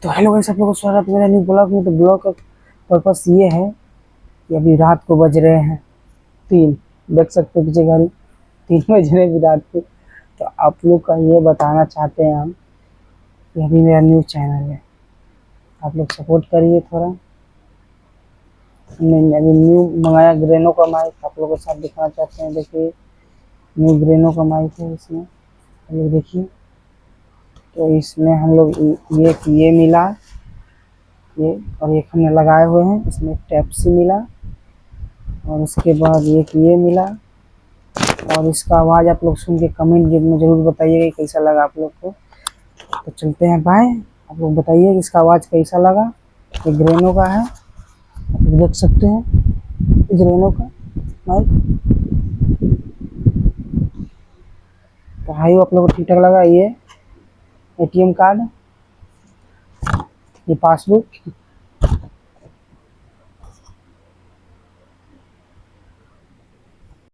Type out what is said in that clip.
तो hello guys, आप लोगों का स्वागत है मेरा न्यू ब्लॉग में। तो ब्लॉग का पर्पस ये है कि अभी रात को बज रहे हैं 3। देख सकते हो पीछे गाड़ी, 3 बज रहे हैं अभी रात को। तो आप लोग का ये बताना चाहते हैं हम कि अभी मेरा न्यू चैनल है, आप लोग सपोर्ट करिए थोड़ा। हमने अभी न्यू मंगाया ग्रेनो का माइक, आप लोगों के साथ दिखाना चाहते हैं। देखिए न्यू ग्रेनो का माइक है इसमें, आप लोग देखिए। तो इसमें हम लोग ये मिला, ये और एक हमने लगाए हुए हैं, इसमें टाइप सी मिला और उसके बाद ये मिला। और इसका आवाज़ आप लोग सुन के कमेंट में ज़रूर बताइएगा कि कैसा लगा आप लोग को। तो चलते हैं बाय, आप लोग बताइए कि इसका आवाज़ कैसा लगा। ये ग्रेनो का है, आप लोग देख सकते हैं ग्रेनो का माइक। तो हाई आप लोग को ठीक ठाक लगा। ये ATM कार्ड, ये पासबुक